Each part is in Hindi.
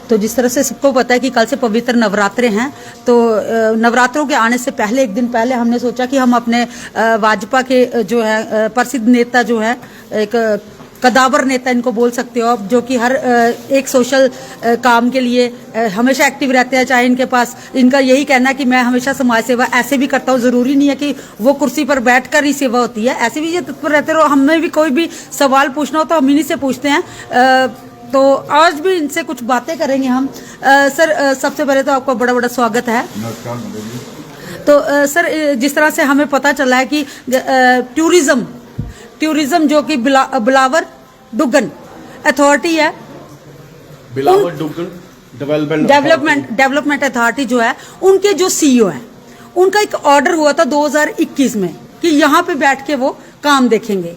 तो जिस तरह से सबको पता है कि कल से पवित्र नवरात्रे हैं, तो नवरात्रों के आने से पहले एक दिन पहले हमने सोचा कि हम अपने भाजपा के जो है प्रसिद्ध नेता जो है, एक कदावर नेता इनको बोल सकते हो आप, जो कि हर एक सोशल काम के लिए हमेशा एक्टिव रहते हैं। चाहे इनके पास, इनका यही कहना है कि मैं हमेशा समाज सेवा ऐसे भी करता हूँ, जरूरी नहीं है कि वो कुर्सी पर बैठकर ही सेवा होती है, ऐसे भी ये तत्पर रहते रहो। हमें भी कोई भी सवाल पूछना हो तो हम इन्हीं से पूछते हैं। तो आज भी इनसे कुछ बातें करेंगे हम। सर, सबसे पहले तो आपका बड़ा बड़ा स्वागत है। तो सर, जिस तरह से हमें पता चला है कि टूरिज्म जो कि बिलावर डुग्गन अथॉरिटी है, बिलावर डुग्गन डेवलपमेंट अथॉरिटी जो है, उनके जो सीईओ हैं, उनका एक ऑर्डर हुआ था 2021 में कि यहाँ पे बैठ के वो काम देखेंगे।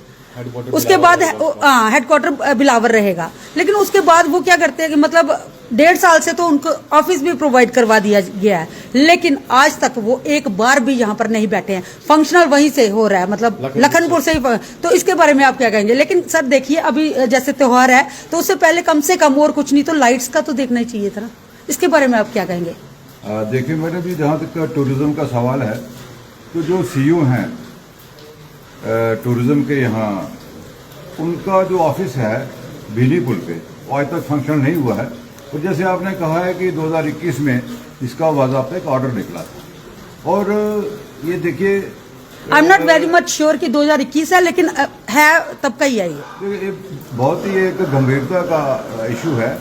उसके बाद हेडक्वार्टर बिलावर रहेगा, लेकिन उसके बाद वो क्या करते हैं कि मतलब 1.5 साल से तो उनको ऑफिस भी प्रोवाइड करवा दिया गया है, लेकिन आज तक वो एक बार भी यहाँ पर नहीं बैठे हैं। फंक्शनल वहीं से हो रहा है, मतलब लखनपुर से ही। तो इसके बारे में आप क्या कहेंगे? लेकिन सर देखिए, अभी जैसे त्योहार है तो उससे पहले कम से कम और कुछ नहीं तो लाइट्स का तो देखना ही चाहिए था ना, इसके बारे में आप क्या कहेंगे? देखिए, मेरे भी जहाँ तक टूरिज्म का सवाल है, तो जो सीईओ हैं टूरिज्म के यहाँ, उनका जो ऑफिस है बिजली पुल पे, वो आज तक फंक्शन नहीं हुआ है। और जैसे आपने कहा है कि 2021 में इसका बाज़ाब्ता एक ऑर्डर निकला था, और ये देखिए, I am not very much sure कि 2021 है, लेकिन है तब का ही है ये बहुत ही एक गंभीरता का इशू है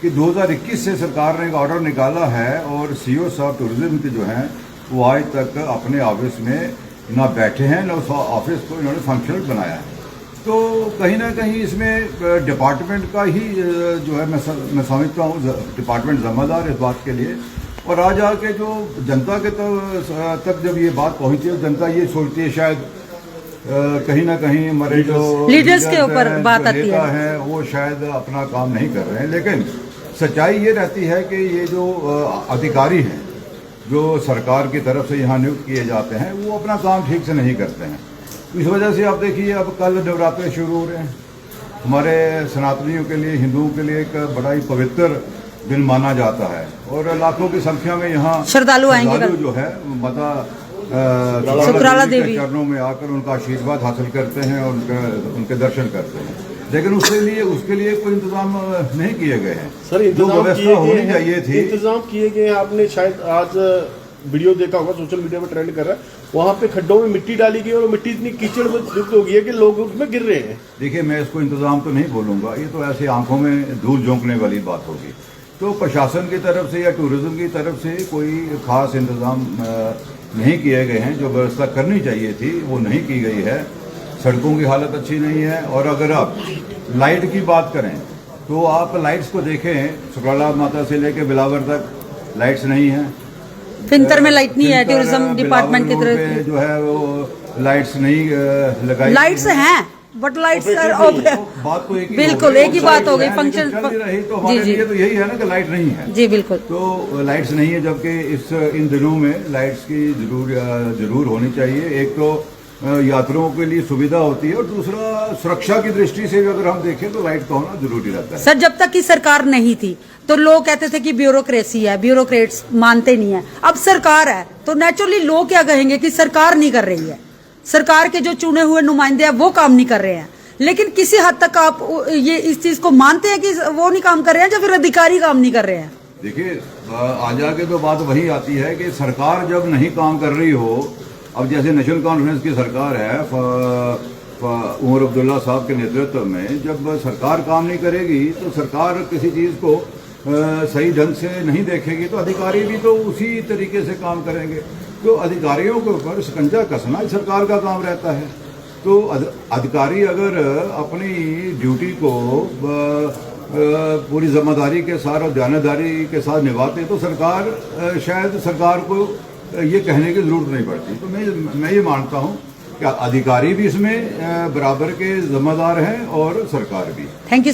कि 2021 से सरकार ने एक ऑर्डर निकाला है, और सीईओ साहब टूरिज्म के जो हैं वो आज तक अपने ऑफिस में ना बैठे हैं, ना उस ऑफिस को इन्होंने फंक्शनल बनाया है। तो कहीं ना कहीं इसमें डिपार्टमेंट का ही जो है, मैं समझता हूँ डिपार्टमेंट जिम्मेदार इस बात के लिए। और आज आके जो जनता के तक जब ये बात पहुंची है, जनता ये सोचती है शायद कहीं ना कहीं हमारे जो लीडर्स के ऊपर बात आती है वो शायद अपना काम नहीं कर रहे हैं। लेकिन सच्चाई ये रहती है कि ये जो अधिकारी हैं जो सरकार की तरफ से यहाँ नियुक्त किए जाते हैं, वो अपना काम ठीक से नहीं करते हैं। इस वजह से आप देखिए, अब कल नवरात्रे शुरू हो रहे हैं। हमारे सनातनियों के लिए, हिंदुओं के लिए एक बड़ा ही पवित्र दिन माना जाता है, और लाखों की संख्या में यहाँ श्रद्धालु आएंगे, जो है माता शुक्राला देवी के चरणों में आकर उनका आशीर्वाद हासिल करते हैं और उनके दर्शन करते हैं। लेकिन उसके लिए कोई इंतजाम नहीं किए गए हैं। सर, जो व्यवस्था होनी चाहिए थी, इंतजाम किए गए। आपने शायद आज वीडियो देखा होगा, सोशल मीडिया पर ट्रेंड कर रहा है, वहाँ पे खड्डों में मिट्टी डाली गई और मिट्टी इतनी कीचड़ में लिप्त हो गई है कि लोग उसमें गिर रहे हैं। देखिए, मैं इसको इंतजाम तो नहीं बोलूँगा, ये तो ऐसे आंखों में धूल झोंकने वाली बात होगी। तो प्रशासन की तरफ से या टूरिज्म की तरफ से कोई खास इंतजाम नहीं किए गए हैं। जो व्यवस्था करनी चाहिए थी वो नहीं की गई है। सड़कों की हालत अच्छी नहीं है। और अगर आप लाइट की बात करें तो आप लाइट्स को देखें, शुक्राला माता से लेकर बिलावर तक लाइट्स नहीं है। फिंतर में लाइट नहीं है, टूरिज्म डिपार्टमेंट की तरफ जो है वो लाइट्स नहीं लगाई। लाइट्स हैं, बट लाइट्स बात तो बिल्कुल एक ही बात हो गई। फंक्शन रही तो हमारे लिए तो यही है ना कि लाइट नहीं है। जी बिल्कुल। तो लाइट्स नहीं है, जबकि इन दिनों में लाइट्स की जरूर होनी चाहिए। एक तो यात्रियों के लिए सुविधा होती है, और दूसरा सुरक्षा की दृष्टि से भी अगर हम देखें तो लाइट का होना जरूरी रहता है। सर, जब तक की सरकार नहीं थी तो लोग कहते थे कि ब्यूरोक्रेसी है, ब्यूरोक्रेट्स मानते नहीं है। अब सरकार है तो नेचुरली लोग क्या कहेंगे कि सरकार नहीं कर रही है, सरकार के जो चुने हुए नुमाइंदे हैं वो काम नहीं कर रहे हैं। लेकिन किसी हद तक आप ये इस चीज को मानते हैं कि वो नहीं काम कर रहे हैं या फिर अधिकारी काम नहीं कर रहे हैं? देखिए, आज आके तो बात वही आती है कि सरकार जब नहीं काम कर रही हो, अब जैसे नेशनल कॉन्फ्रेंस की सरकार है उमर अब्दुल्ला साहब के नेतृत्व में, जब सरकार काम नहीं करेगी तो सरकार किसी चीज़ को सही ढंग से नहीं देखेगी तो अधिकारी भी तो उसी तरीके से काम करेंगे। तो अधिकारियों के ऊपर शिकंजा कसना सरकार का काम रहता है। तो अधिकारी अगर अपनी ड्यूटी को पूरी जिम्मेदारी के साथ और ध्यानदारी के साथ निभाते तो शायद सरकार को ये कहने की जरूरत नहीं पड़ती। तो मैं ये मानता हूँ कि अधिकारी भी इसमें बराबर के जिम्मेदार हैं और सरकार भी। Thank you.